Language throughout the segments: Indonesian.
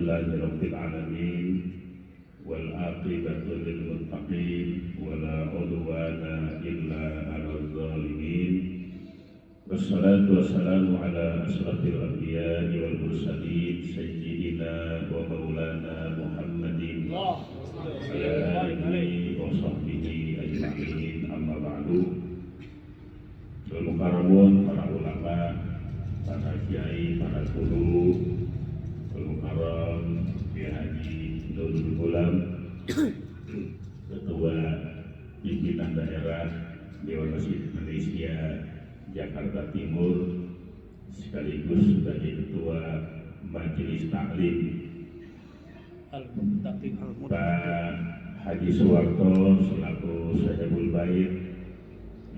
Alhamdulillahirabbil alamin wal aqibatu lil muttaqin wala udwana illa 'alal zalimin. Wassalatu wassalamu ala asyrafil anbiya'i wal mursalin sayyidina wa maulana Muhammadin wa ala alihi wa sahbihi ajma'in, amma ba'du. Al-Mukarramun, para ulama, para kiai, para guru, Al-Mukarram, Kiai Haji Nurul Ghulam, Ketua Pimpinan Daerah Dewan Masjid Indonesia Jakarta Timur, sekaligus sebagai Ketua Majelis Taklim, Pak Haji Suwarto selaku Sahibul Bait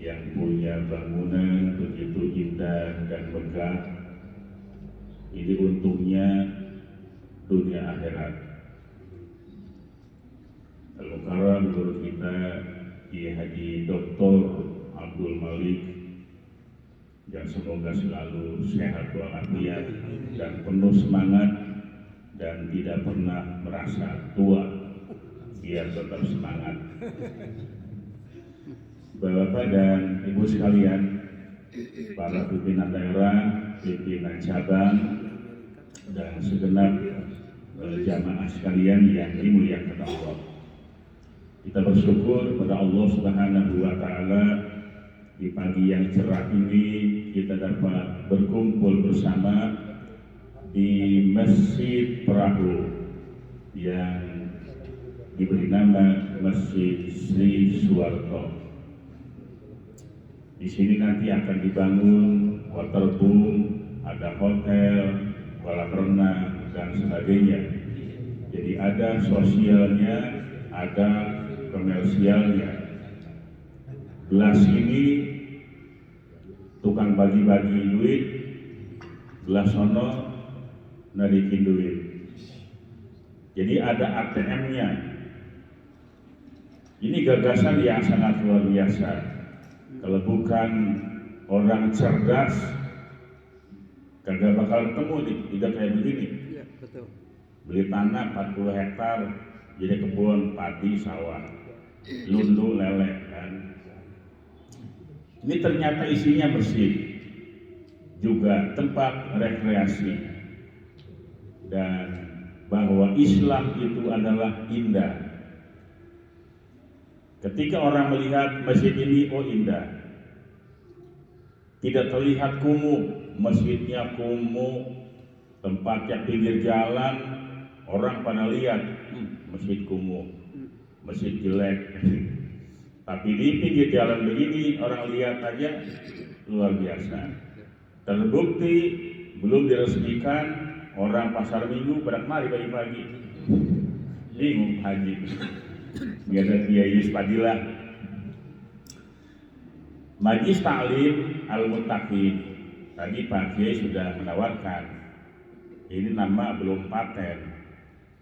yang punya bangunan begitu indah dan megah. Ini untungnya dunia akhirat. Al-Mukarram guru kita Kiai Haji Dr. Abdul Malik, yang semoga selalu sehat walafiat dan penuh semangat dan tidak pernah merasa tua, biar tetap semangat. Bapak dan Ibu sekalian, para pimpinan daerah, pimpinan cabang, dan segenap jamaah sekalian yang dimuliakan Allah. Kita bersyukur kepada Allah Subhanahu wa Ta'ala, di pagi yang cerah ini kita dapat berkumpul bersama di Masjid Perahu yang diberi nama Masjid Sri Suwarto. Di sini nanti akan dibangun waterboom, ada hotel, kolam renang, dan sebagainya. Jadi ada sosialnya, ada komersialnya. Gelas ini tukang bagi-bagi duit, gelas sono narikin duit. Jadi ada ATM-nya. Ini gagasan yang sangat luar biasa. Kalau bukan orang cerdas, kagak bakal ketemu tidak kayak begini. Ya, betul. Beli tanah 40 hektar, jadi kebun padi sawah, lundu lele kan. Ini ternyata isinya bersih, juga tempat rekreasi, dan bahwa Islam itu adalah indah. Ketika orang melihat masjid ini, oh indah, tidak terlihat kumuh, masjidnya kumuh, tempatnya pinggir jalan, orang pada lihat, masjid kumuh, masjid jelek. Tapi di pinggir jalan begini, orang lihat aja luar biasa. Terbukti belum diresmikan, orang pasar minggu pada kemari pagi-pagi, bingung haji. Biar ada Kiai Fadilah. Majelis Taklim Al-Muttaqin, tadi Pak Kiai sudah menawarkan. Ini nama belum paten.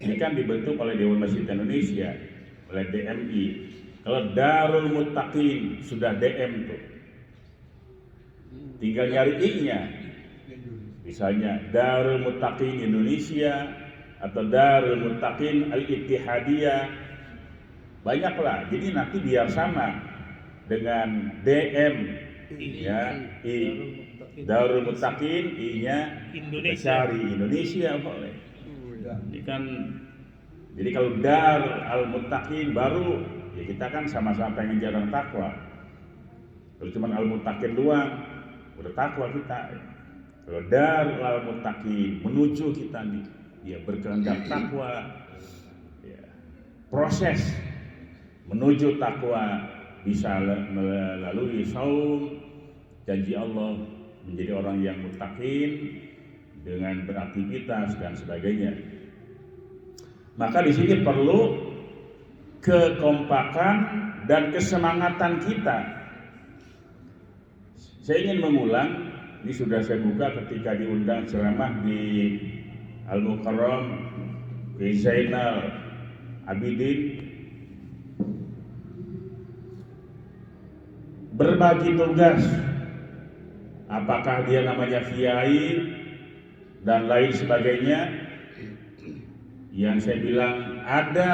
Ini kan dibentuk oleh Dewan Masjid Indonesia, oleh DMI. Kalau Darul Muttaqin sudah DM tuh, tinggal nyari I-nya. Misalnya Darul Muttaqin Indonesia atau Darul Muttaqin Al-Ittihadiyah, banyaklah. Jadi nanti biar sama dengan DM ya, I Darul Muttaqin, I-nya cari Indonesia boleh. Ini kan, jadi kalau Dar Al-Muttaqin baru ya kita kan sama-sama pengen jalan takwa. Kalau cuma Al-Muttaqin doang, udah takwa kita. Kalau Dar Al-Muttaqin menuju kita nih, dia berkehendak takwa, ya, proses menuju takwa bisa melalui saum, janji Allah menjadi orang yang muttaqin dengan beraktivitas dan sebagainya. Maka di sini perlu kekompakan dan kesemangatan kita. Saya ingin mengulang, ini sudah saya buka ketika diundang ceramah di Al-Mukarram Kiai Zainal Abidin. Berbagi tugas, apakah dia namanya kiai dan lain sebagainya, Yang saya bilang ada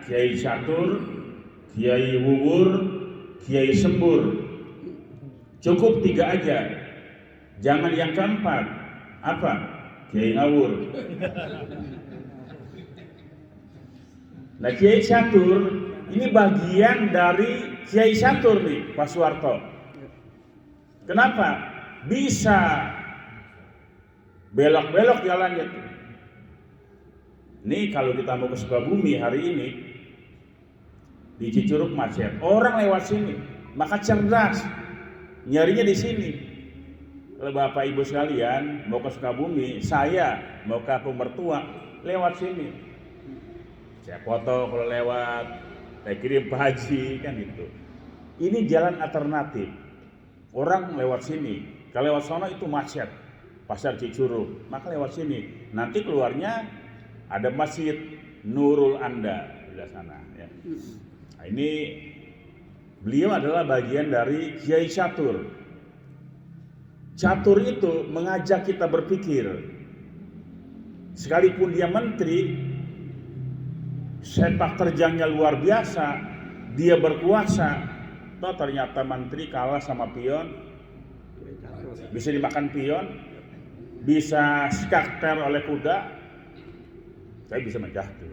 Kiai Catur, Kiai Wuwur, Kiai Sembur. Cukup 3 aja. Jangan yang keempat. Apa? Kiai Ngawur. Nah, Kiai Catur ini bagian dari Kiai Catur nih, Pak Soeharto. Kenapa? Bisa belok-belok jalannya tuh. Nih kalau kita mau ke Sukabumi hari ini di Cicurug macet, orang lewat sini, maka cerdas nyarinya di sini. Kalau Bapak Ibu sekalian mau ke Sukabumi, saya mau ke kampung mertua, lewat sini. Saya foto kalau lewat, saya kirim Pak Haji kan gitu. Ini jalan alternatif. Orang lewat sini, kalau lewat sana itu macet, pasar Cicurug, maka lewat sini. Nanti keluarnya ada Masjid Nurul Anda di sana. Ya. Nah, ini beliau adalah bagian dari Kiai Catur. Catur itu mengajak kita berpikir. Sekalipun dia menteri, sepak terjangnya luar biasa, dia berkuasa, toh ternyata menteri kalah sama pion, bisa dimakan pion, bisa skakter oleh kuda, saya bisa menjahtu,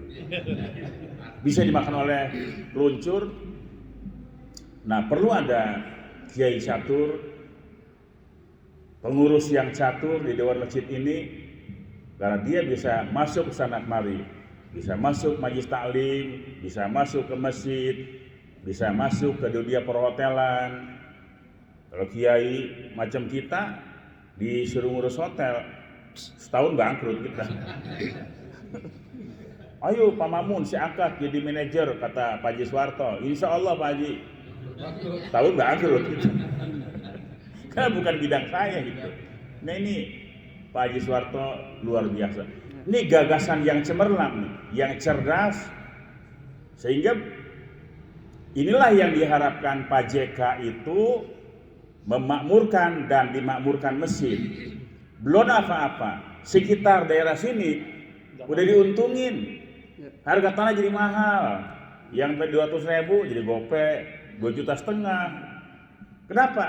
bisa dimakan oleh luncur. Nah, perlu ada Kiai Catur, pengurus yang catur di Dewan Masjid ini, karena dia bisa masuk ke sana kemari, bisa masuk majelis taklim, bisa masuk ke masjid, bisa masuk ke dunia perhotelan. Kalau kiai macam kita disuruh ngurus hotel, setahun bangkrut kita. Ayo Pak Mamun, si Akad jadi manajer, kata Pak Haji Soeharto. Insya Allah Pak Haji, setahun bangkrut gitu. Karena bukan bidang saya gitu. Nah ini Pak Haji Soeharto luar biasa. Ini gagasan yang cemerlang nih, yang cerdas, sehingga inilah yang diharapkan Pak JK itu memakmurkan dan dimakmurkan masjid. Belum apa-apa, sekitar daerah sini udah diuntungin. Harga tanah jadi mahal. Yang tadi 200.000 jadi gope 2,5 juta. Kenapa?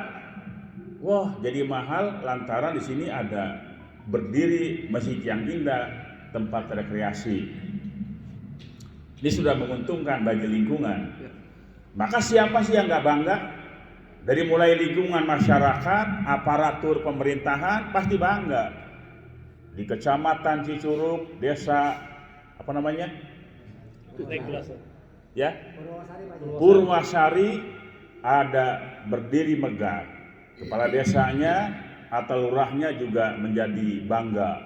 Wah, jadi mahal lantaran di sini ada berdiri masjid yang indah, tempat rekreasi. Ini sudah menguntungkan bagi lingkungan. Maka siapa sih yang nggak bangga? Dari mulai lingkungan masyarakat, aparatur pemerintahan pasti bangga. Di Kecamatan Cicurug, desa apa namanya? Ya, Purwasari ada berdiri megah. Kepala desanya atau lurahnya juga menjadi bangga.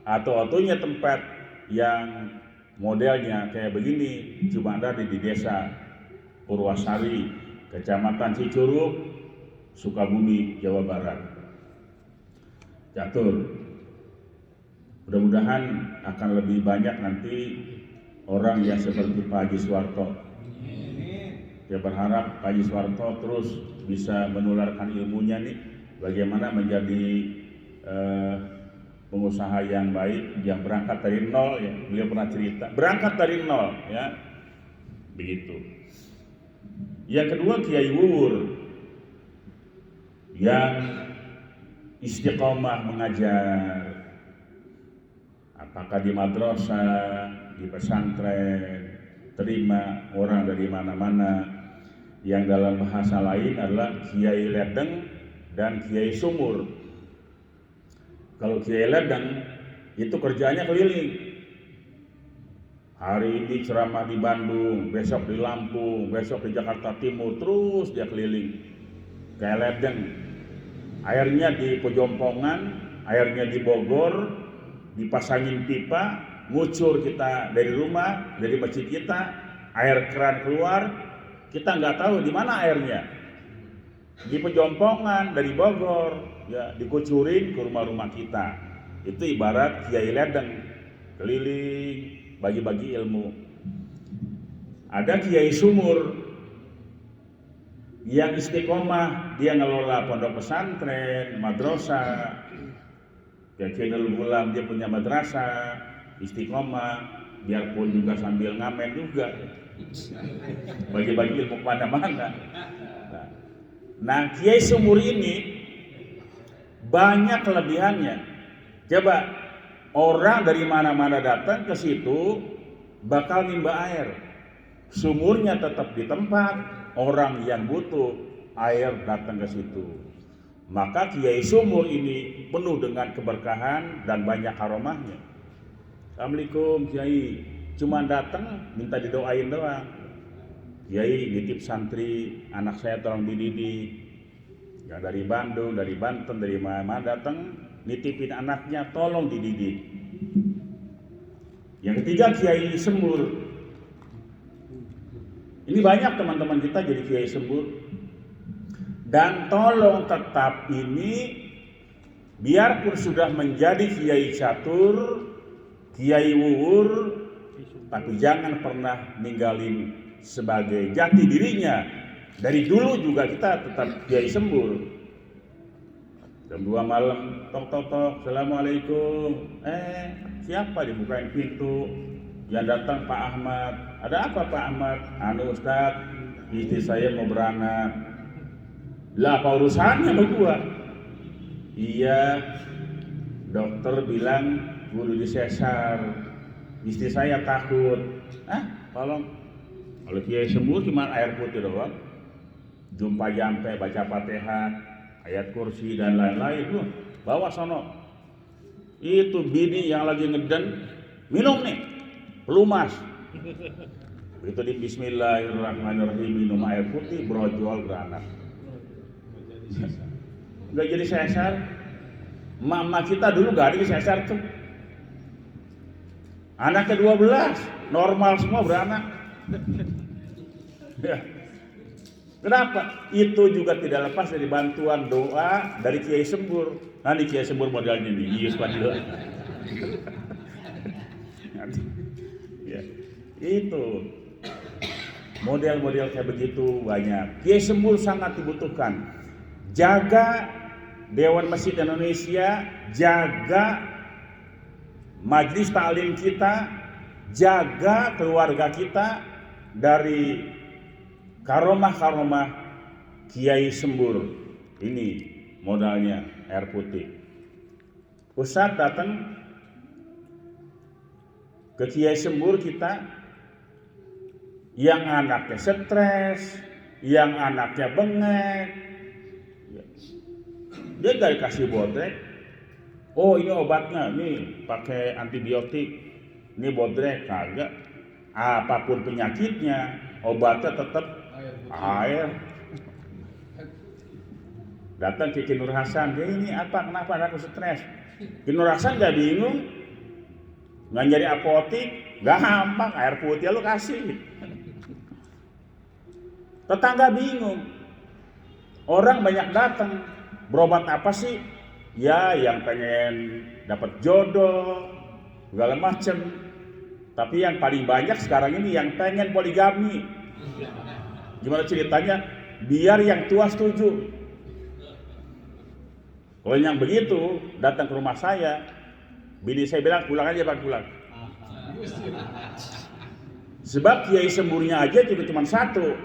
Atau-atunya tempat yang modelnya kayak begini cuma ada di desa Purwasari, Kecamatan Cicurug, Sukabumi, Jawa Barat. Catur. Mudah-mudahan akan lebih banyak nanti orang yang seperti Pak Haji Soeharto. Saya berharap Pak Haji Soeharto terus bisa menularkan ilmunya nih, bagaimana menjadi pengusaha yang baik, yang berangkat dari nol ya. Beliau pernah cerita, berangkat dari nol ya. Begitu. Yang kedua Kiai Wuwur yang istiqomah mengajar. Apakah di madrasah, di pesantren, terima orang dari mana-mana, yang dalam bahasa lain adalah Kiai Ledeng dan Kiai Sumur. Kalau Kiai Ledeng itu kerjanya keliling. Hari ini ceramah di Bandung, besok di Lampung, besok di Jakarta Timur, terus dia keliling. Kiai Ledeng, airnya di Pejompongan, airnya di Bogor, dipasangin pipa, ngucur kita dari rumah, dari masjid kita, air keran keluar, kita nggak tahu di mana airnya. Di Pejompongan dari Bogor, ya dikucurin ke rumah-rumah kita. Itu ibarat Kiai Ledeng, keliling, bagi-bagi ilmu. Ada Kiai Sumur yang istiqomah, dia ngelola pondok pesantren, madrasah. Kiai Nurul Gulam dia punya madrasah, istiqomah. biarpun juga sambil ngamen juga, bagi-bagi ilmu kemana-mana. Nah, Kiai Sumur ini banyak kelebihannya. Coba orang dari mana-mana datang ke situ bakal nimba air. Sumurnya tetap di tempat, orang yang butuh air datang ke situ. Maka Kiai Sumur ini penuh dengan keberkahan dan banyak karomahnya. Assalamualaikum Kiai, cuma datang minta didoain doang. Kiai nitip santri, anak saya tolong dididik. Yang dari Bandung, dari Banten, dari mana datang nitipin anaknya tolong dididik. Yang ketiga Kiai Sembur. Ini banyak teman-teman kita jadi Kiai Sembur. Dan tolong tetap ini biarpun sudah menjadi Kiai Catur, Kiai Wuwur, tapi jangan pernah ninggalin sebagai jati dirinya. Dari dulu juga kita tetap Kiai Sembur. Jam 2 malam, tok, Assalamualaikum. Siapa dibukain pintu? Yang datang Pak Ahmad. Ada apa Pak Ahmad? Ustaz, istri saya mau beranak. Lah apa urusannya berdua? Iya, dokter bilang kudu disesar. Istri saya takut. Tolong. Kalau Kiai Sembur cuma air putih doang. Jumpa jampe, baca Fatihah, ayat kursi dan lain-lain. Bawa sono. Itu bini yang lagi ngeden, minum nih, pelumas. Begitu di Bismillahirrahmanirrahim minum air putih, brojol beranak. Gak jadi sesar. Mama kita dulu gak ada sesar tuh. Anaknya 12, normal semua beranak. Ya. Kenapa? Itu juga tidak lepas dari bantuan doa dari Kiai Sembur. Nanti Kiai Sembur modelnya nih, Yus Padilla. Ya, itu model-model kayak begitu banyak. Kiai Sembur sangat dibutuhkan. Jaga Dewan Masjid Indonesia, jaga majelis taklim kita, jaga keluarga kita dari karomah-karomah Kiai Sembur. Ini modalnya air putih. Ustadz datang ke Kiai Sembur kita, yang anaknya stres, yang anaknya bengek, dia gak dikasih bodrek. Oh ini obatnya, nih pakai antibiotik, ini bodrek, kagak. Apapun penyakitnya, obatnya tetap air. Datang ke Ki Nur Hasan, dia ini apa, kenapa anakku stres? Ki Nur Hasan gak bingung, nggak nyari apotik, gampang, air putih lu kasih. Tetangga bingung, orang banyak datang, berobat apa sih? Ya yang pengen dapat jodoh, segala macem. Tapi yang paling banyak sekarang ini yang pengen poligami. Gimana ceritanya? Biar yang tua setuju. Kalau yang begitu datang ke rumah saya, bini saya bilang pulang aja Pak, pulang. Sebab Kiai Semburnya aja juga cuma satu.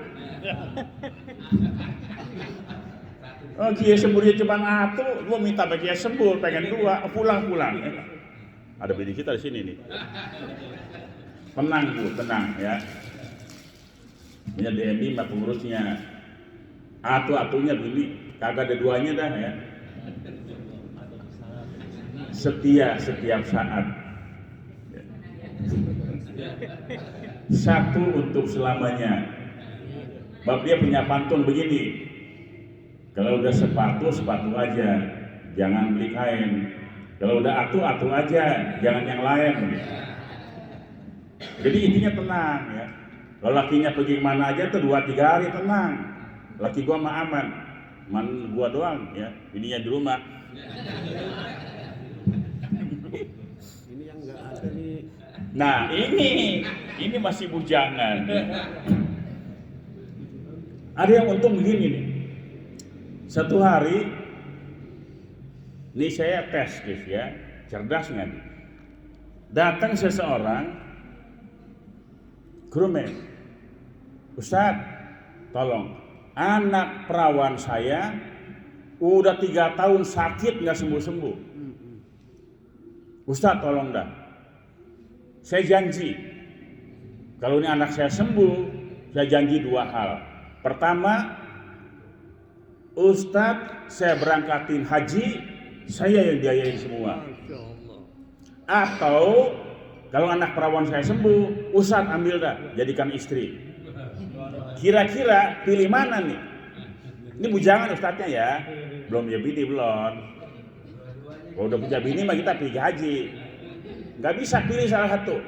Oh Kiai Semburnya cuma satu, lu minta bagi Kiai Sembur pengen dua, pulang. Ada bini kita di sini nih. Tenang Bu, tenang ya. Punya DMI mah pengurusnya. Atunya begini, kagak ada duanya dah ya. Setia setiap saat. Satu untuk selamanya. Bab dia punya pantun begini. Kalau udah sepatu aja, jangan beli kain. Kalau udah atu aja, jangan yang lain. Jadi intinya tenang ya. Kalau lakinya pergi kemana aja tuh 2-3 hari tenang. Laki gua mah aman. Gua doang ya, ininya di rumah. Ini yang nggak ada nih. Nah ini masih bujangan. Ada yang untung begini nih. Satu hari, nih saya tes guys ya, cerdas nggak nih? Datang seseorang Grumet, Ustaz, tolong, anak perawan saya udah 3 tahun sakit nggak sembuh-sembuh. Ustaz, tolong dah. Saya janji, kalau ini anak saya sembuh, saya janji 2 hal. Pertama, Ustaz, saya berangkatin haji, saya yang biayain semua. Atau kalau anak perawan saya sembuh, Ustaz ambil dah, jadikan istri. Kira-kira pilih mana nih? Ini bujangan Ustaznya ya, belum punya bini belum. Kalau udah punya bini mah kita pilih haji. Gak bisa pilih salah satu.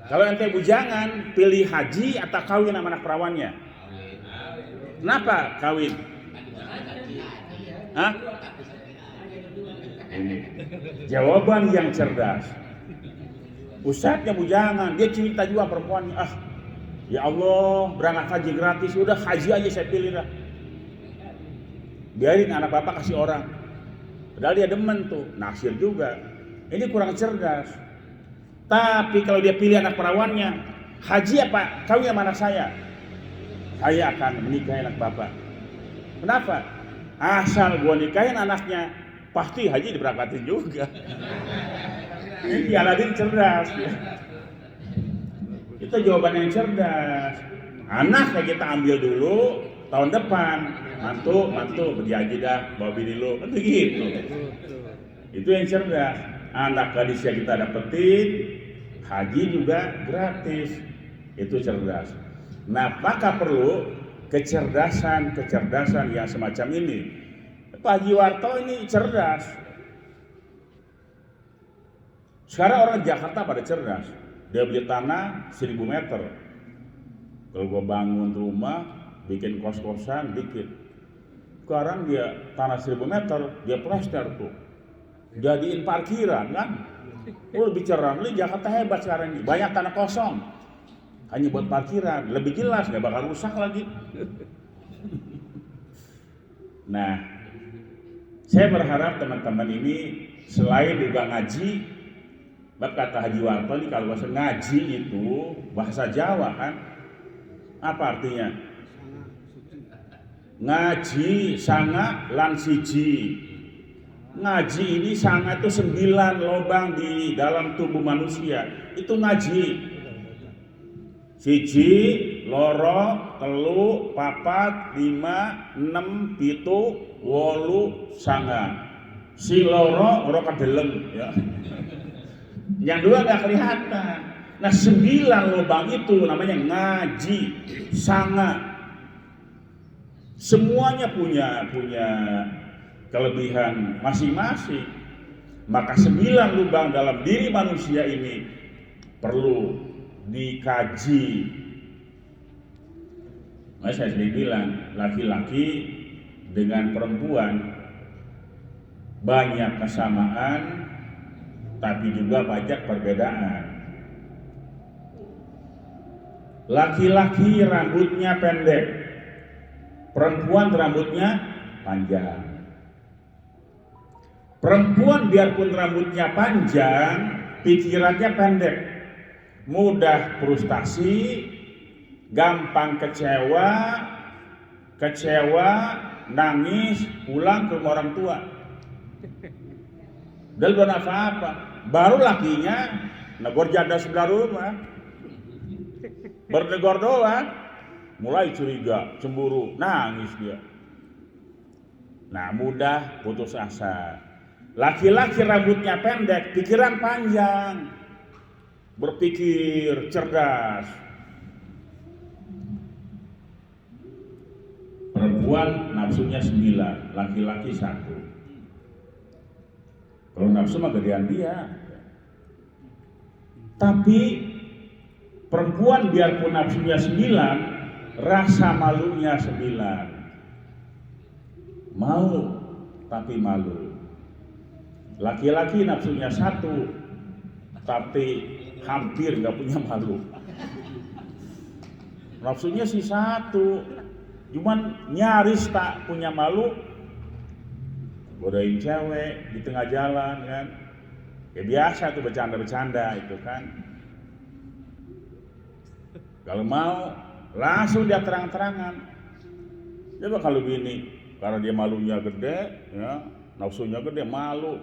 Kalau ente bujangan, pilih haji atau kawin sama anak perawannya. Kenapa kawin? Hah? Ini jawaban yang cerdas. Ustadznya bujangan, dia cinta juga perempuannya. Ya Allah, berangkat haji gratis, udah haji aja saya pilih dah. Biarin anak bapak kasih orang. Padahal dia demen tuh, naksir juga. Ini kurang cerdas. Tapi kalau dia pilih anak perawannya, haji apa? Kawin sama anak saya akan menikahi anak bapak. Kenapa? Asal gua nikahin anaknya, pasti haji diberangkatin juga. Ini Aladin cerdas. Itu jawaban yang cerdas. Anak kayak kita ambil dulu, tahun depan mantu berjanji dah bawa bini lu, kan begitu. Itu yang cerdas. Anak gadisnya kita dapetin, haji juga gratis. Itu cerdas. Nah, maka perlu kecerdasan yang semacam ini. Pak Haji Warto ini cerdas. Sekarang orang Jakarta pada cerdas. Dia beli tanah 1000 meter. Kalau gua bangun rumah, bikin kos-kosan dikit. Sekarang dia tanah 1000 meter, dia plester tuh. Jadiin parkiran kan? Lebih cerah. Ini Jakarta hebat sekarang ini. Banyak tanah kosong. Hanya buat parkiran. Lebih jelas, nggak bakal rusak lagi. Nah, saya berharap teman-teman ini selain juga ngaji, kata Haji Warto ini kalau bahasa ngaji itu bahasa Jawa kan? Apa artinya? Ngaji, sanga, lan siji. Ngaji ini sanga itu 9 lubang di dalam tubuh manusia. Itu ngaji. Siji, loro, telu, papat, 5, 6, 7, 8, sanga. Si loro kedelem ya. Yang 2 nggak kelihatan. Nah 9 lubang itu namanya ngaji, sanga. Semuanya punya kelebihan masing-masing. Maka 9 lubang dalam diri manusia ini perlu dikaji. Nah, saya sendiri bilang laki-laki dengan perempuan banyak kesamaan tapi juga banyak perbedaan. Laki-laki rambutnya pendek, perempuan rambutnya panjang. Perempuan biarpun rambutnya panjang, pikirannya pendek, mudah frustasi, gampang kecewa, nangis, pulang ke rumah orang tua. Dan bukan apa-apa, baru lakinya negor janda sebelah rumah, bernegor doang, mulai curiga, cemburu, nangis dia. Nah, mudah putus asa. Laki-laki rambutnya pendek, pikiran panjang, berpikir cerdas. Perempuan nafsunya 9, laki-laki 1. Kalau nafsu mah gedean dia. Tapi perempuan biarpun nafsunya 9, rasa malunya 9. Mau tapi malu. Laki-laki nafsunya 1, tapi hampir nggak punya malu. Nafsunya sih 1, cuman nyaris tak punya malu. Godain cewek di tengah jalan kan, ya biasa tuh bercanda-bercanda itu kan. Kalau mau langsung dia terang-terangan. Coba kalau bini, karena dia malunya gede, ya, nafsunya gede, malu,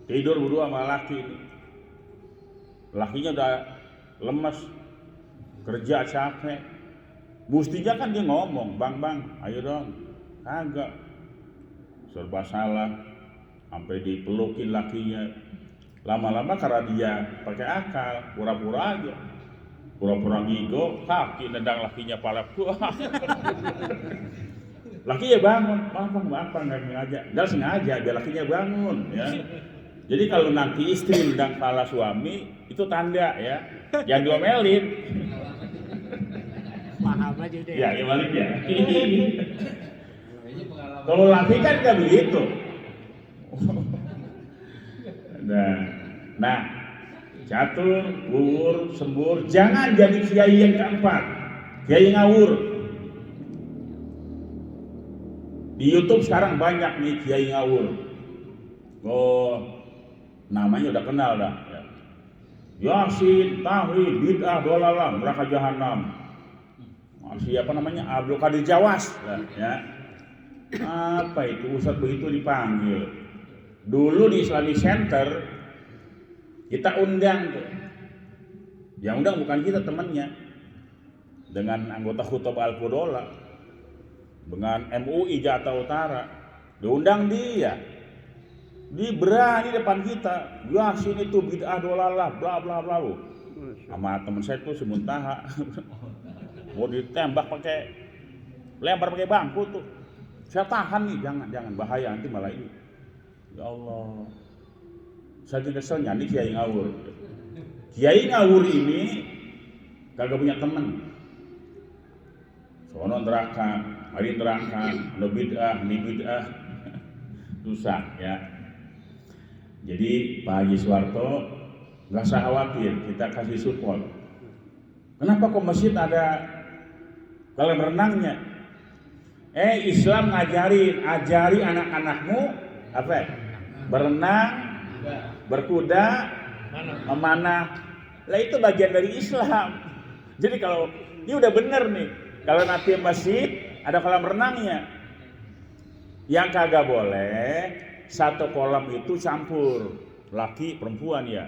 tidur berdua sama laki ini. Lakinya udah lemes, kerja capek. Mestinya kan dia ngomong, bang, ayo dong. Kagak, serba salah, sampai dipelukin lakinya. Lama-lama karena dia pakai akal, pura-pura aja. Pura-pura ngigo, kaki nendang lakinya palak gua. Lakinya bangun, maaf nggak sengaja. Nggak sengaja, biar lakinya bangun ya. Jadi kalau nanti istri nendang pala suami, itu tanda ya. Jangan diomelin. Paham aja deh. Ya, balik ya. Kalau laki kan nggak begitu. Nah, catur, wuwur, sembur, jangan jadi kiai yang keempat, kiai ngawur. Di YouTube sekarang banyak nih kiai ngawur. Oh, namanya udah kenal dah. Ya. Yasin, Tahrid, bid'ah, dolalah, neraka jahanam. Masih apa namanya? Abdul Qadir Jawas, ya. Apa itu? Ustadz begitu dipanggil. Dulu di Islamic Center kita undang tuh. Yang undang bukan kita, temannya. Dengan anggota Khutbah Al-Qudola, dengan MUI Jakarta Utara, diundang dia. Dia berani depan kita. Yasin itu bid'ah dolalah, bla bla bla. Sama teman saya tuh si Muntaha. Mau ditembak pakai, lempar pakai bangku tuh. Saya tahan nih, jangan bahaya nanti malah ini. Ya Allah, saya keselnya nih kiai ngawur. Kiai ngawur ini kagak punya teman. Sono neraka, mari neraka, no bid'ah, ni bid'ah, susah ya. Jadi Pak Haji Suwarto nggak usah khawatir, kita kasih support. Kenapa kok masjid ada kolam renangnya? Islam ajari anak-anakmu apa? Berenang, berkuda, memanah. Lah itu bagian dari Islam. Jadi kalau ini udah bener nih, kalau nanti masjid ada kolam renangnya. Yang kagak boleh satu kolam itu campur laki perempuan ya.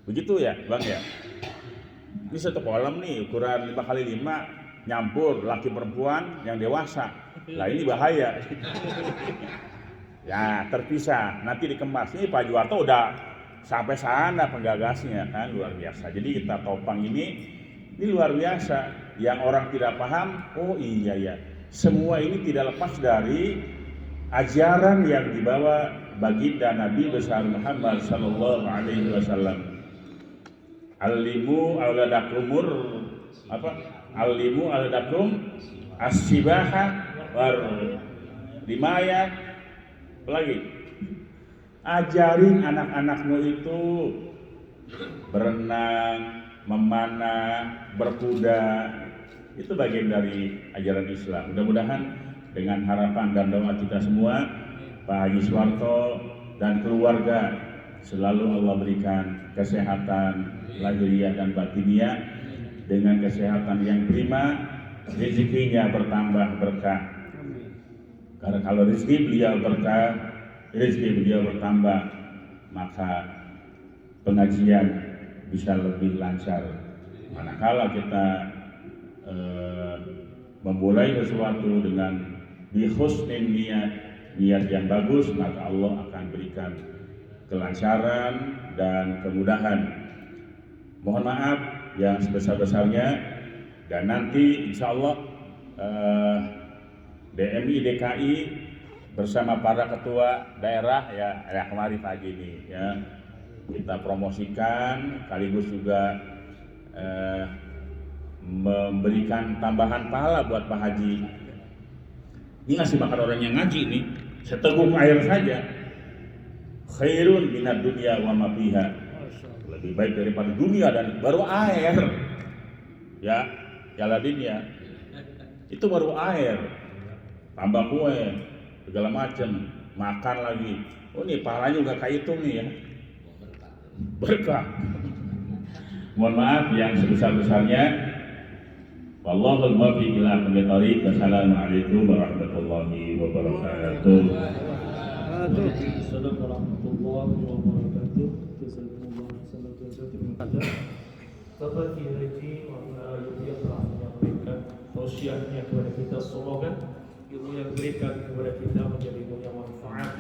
Begitu ya, Bang ya? Ini satu kolam nih ukuran 5x5 nyampur laki perempuan yang dewasa. Lah ini bahaya. Ya terpisah, nanti dikemas. Ini Pak Juwarto udah sampai sana penggagasnya kan, luar biasa. Jadi kita topang ini luar biasa. Yang orang tidak paham, oh iya ya. Semua ini tidak lepas dari ajaran yang dibawa baginda Nabi besar Muhammad sallallahu alaihi wasallam. Alimu auladakumur alimu auladakum as-sibaha war rimaya. Lagi ajarin anak-anakmu itu berenang, memanah, berkuda. Itu bagian dari ajaran Islam. Mudah-mudahan dengan harapan dan doa kita semua, Pak Haji Suwarto dan keluarga selalu Allah berikan kesehatan lahiriah dan batiniah, dengan kesehatan yang prima, rezekinya bertambah berkah. Karena kalau rezeki beliau berkah, rezeki beliau bertambah, maka pengajian bisa lebih lancar. Manakala kita memulai sesuatu dengan bihusnin niat yang bagus, maka Allah akan berikan kelancaran dan kemudahan. Mohon maaf yang sebesar-besarnya, dan nanti insya Allah DMI DKI bersama para ketua daerah ya kemari pagi ini ya, kita promosikan sekaligus juga memberikan tambahan pahala buat Pak Haji. Ini ngasih makan orang yang ngaji nih, seteguk air saja khairun minad dunya wa ma fiha, lebih baik daripada dunia dan baru air ya, Jaladin ya, itu baru air, tambah kue segala macam, makan lagi. Oh ini pahalanya udah kayak itu nih ya, berkah. Mohon maaf yang sebesar-besarnya. Wallahul muwaffiq ila aqwamit thoriq. Wassalamualaikum warahmatullahi wabarakatuh. Assalamualaikum warahmatullahi wabarakatuh. Jazakumullah khairan jazaa. Terima kasih. Bapak Kiai Haji Muhammad yang telah menyampaikan tausiahnya kepada kita, semoga ilmu yang diberikan kepada kita menjadi ilmu yang manfaat.